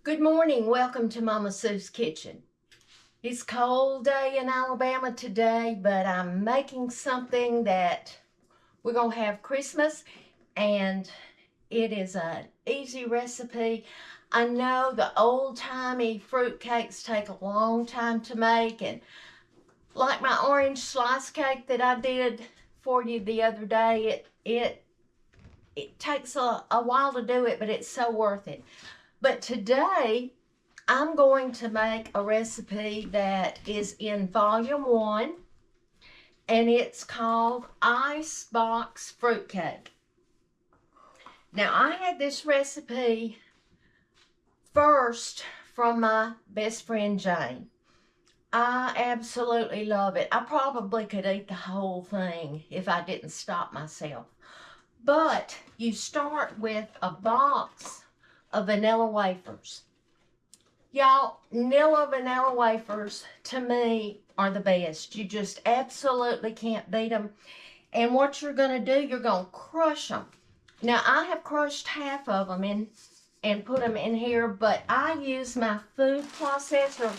Good morning. Welcome to Mama Sue's Kitchen. It's a cold day in Alabama today, but I'm making something that we're going to have Christmas, and it is an easy recipe. I know the old-timey fruit cakes take a long time to make, and like my orange slice cake that I did for you the other day, it takes a while to do it, but it's so worth it. But today, I'm going to make a recipe that is in volume 1, and it's called Icebox Fruitcake. Now, I had this recipe first from my best friend Jane. I absolutely love it. I probably could eat the whole thing if I didn't stop myself. But you start with a box of vanilla wafers. Y'all, vanilla wafers, to me, are the best. You just absolutely can't beat them. And what you're going to do, you're going to crush them. Now, I have crushed half of them and put them in here, but I use my food processor.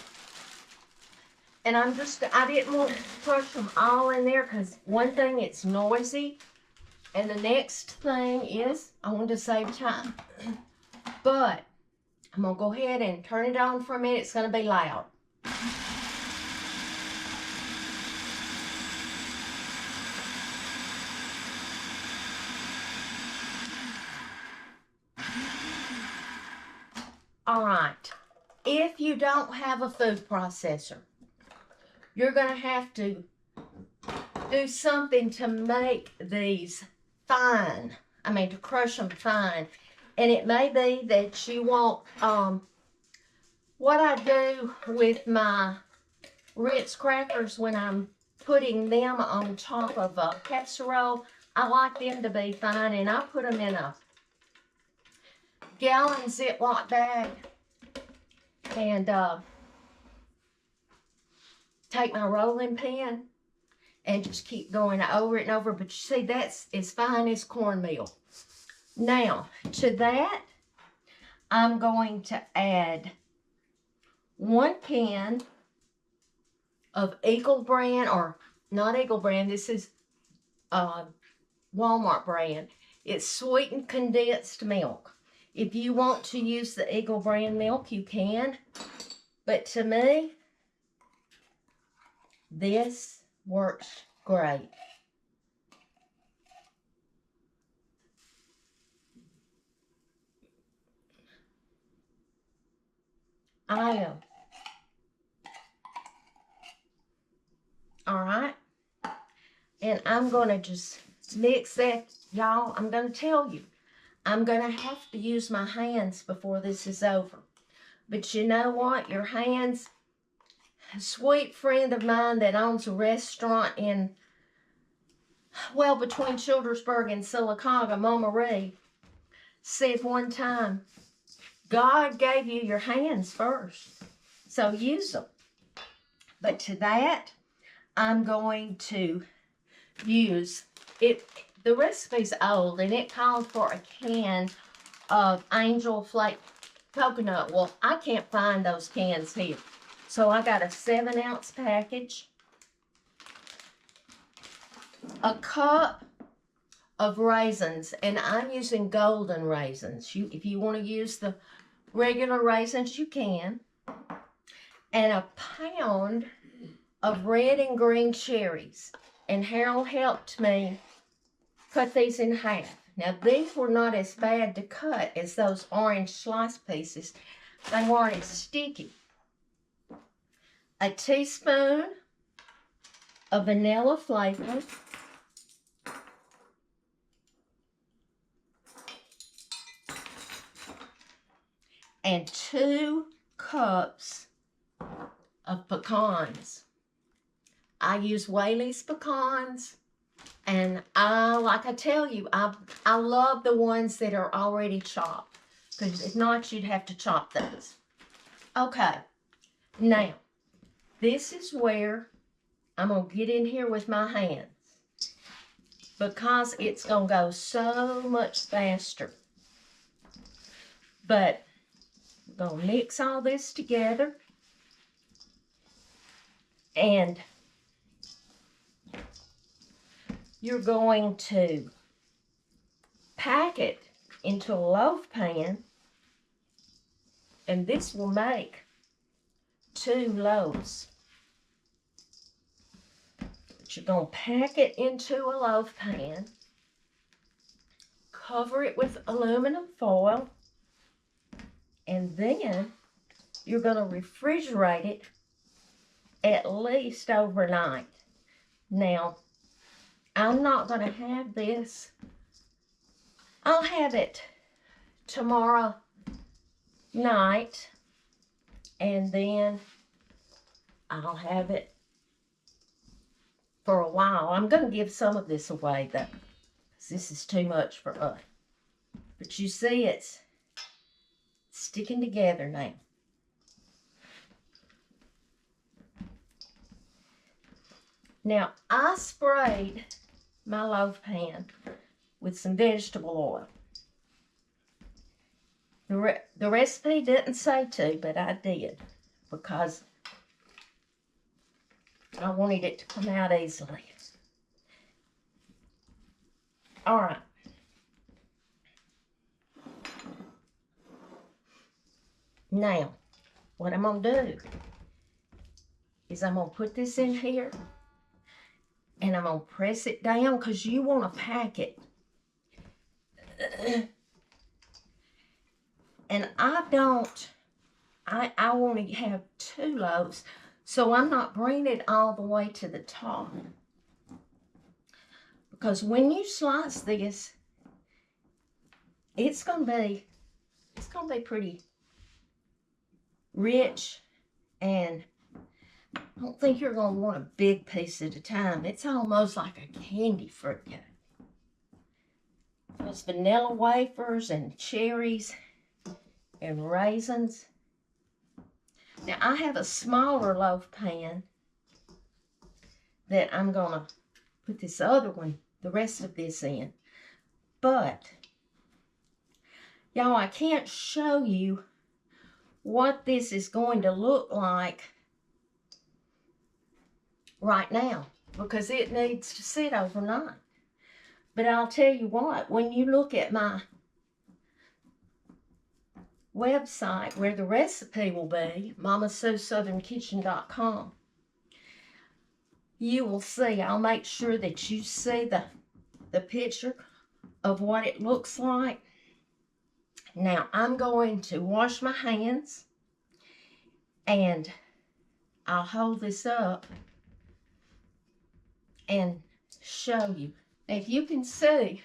And I didn't want to crush them all in there because one thing, it's noisy. And the next thing is, I want to save time. But I'm going to go ahead and turn it on for a minute. It's going to be loud. All right. If you don't have a food processor, you're going to have to do something to make these fine. To crush them fine. And it may be that you want, what I do with my Ritz crackers when I'm putting them on top of a casserole, I like them to be fine, and I put them in a gallon Ziploc bag and take my rolling pin and just keep going over it and over. But you see, that's as fine as cornmeal. Now, to that, I'm going to add 1 can of Eagle brand, or not Eagle brand, this is Walmart brand. It's sweetened condensed milk. If you want to use the Eagle brand milk, you can. But to me, this works great. I am. All right. And I'm going to just mix that. Y'all, I'm going to tell you, I'm going to have to use my hands before this is over. But you know what? Your hands, a sweet friend of mine that owns a restaurant in, well, between Childersburg and Sylacauga, Mama Marie, said one time, God gave you your hands first, so use them. But to that, I'm going to use it. The recipe's old, and it called for a can of Angel Flake coconut. Well, I can't find those cans here, so I got a 7-ounce package, a cup of raisins, and I'm using golden raisins. If you want to use the regular raisins, you can. And a pound of red and green cherries. And Harold helped me cut these in half. Now, these were not as bad to cut as those orange slice pieces. They weren't as sticky. A teaspoon of vanilla flavor. And 2 cups of pecans. I use Whaley's pecans, and like I tell you, I love the ones that are already chopped, because if not, you'd have to chop those. Okay, now, this is where I'm going to get in here with my hands, because it's going to go so much faster. But going to mix all this together. And you're going to pack it into a loaf pan. And this will make 2 loaves. But you're going to pack it into a loaf pan. Cover it with aluminum foil. And then you're going to refrigerate it at least overnight. Now, I'm not going to have this. I'll have it tomorrow night, and then I'll have it for a while. I'm going to give some of this away, though, because this is too much for us. But you see, it's sticking together now. Now, I sprayed my loaf pan with some vegetable oil. The recipe didn't say to, but I did, because I wanted it to come out easily. All right. Now, what I'm going to do is I'm going to put this in here, and I'm going to press it down, because you want to pack it. And I want to have 2 loaves, so I'm not bringing it all the way to the top. Because when you slice this, it's going to be pretty rich, and I don't think you're going to want a big piece at a time. It's almost like a candy fruit cake. There's vanilla wafers and cherries and raisins. Now, I have a smaller loaf pan that I'm going to put this other one, the rest of this in. But, y'all, I can't show you what this is going to look like right now, because it needs to sit overnight. But I'll tell you what, when you look at my website where the recipe will be, MamaSueSouthernKitchen.com, you will see, I'll make sure that you see the picture of what it looks like. Now, I'm going to wash my hands, and I'll hold this up and show you. If you can see,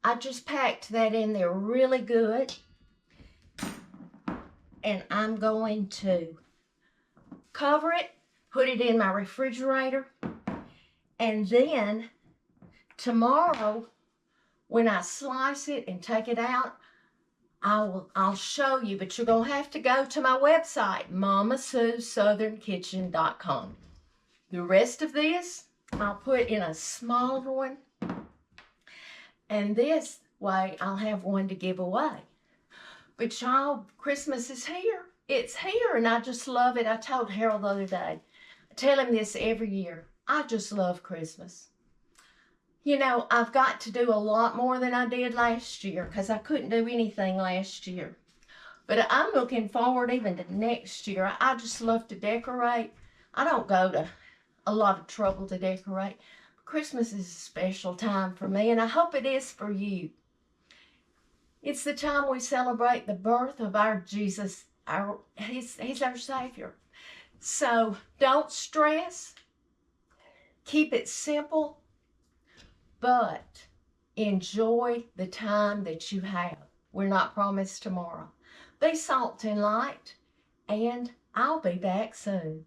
I just packed that in there really good. And I'm going to cover it, put it in my refrigerator, and then tomorrow, when I slice it and take it out, I'll show you. But you're going to have to go to my website, MamaSueSouthernKitchen.com. The rest of this, I'll put in a smaller one, and this way I'll have one to give away. But y'all, Christmas is here. It's here, and I just love it. I told Harold the other day, I tell him this every year, I just love Christmas. You know, I've got to do a lot more than I did last year, because I couldn't do anything last year. But I'm looking forward even to next year. I just love to decorate. I don't go to a lot of trouble to decorate. Christmas is a special time for me, and I hope it is for you. It's the time we celebrate the birth of our Jesus. He's our Savior. So don't stress. Keep it simple, but enjoy the time that you have. We're not promised tomorrow. Be salt and light, and I'll be back soon.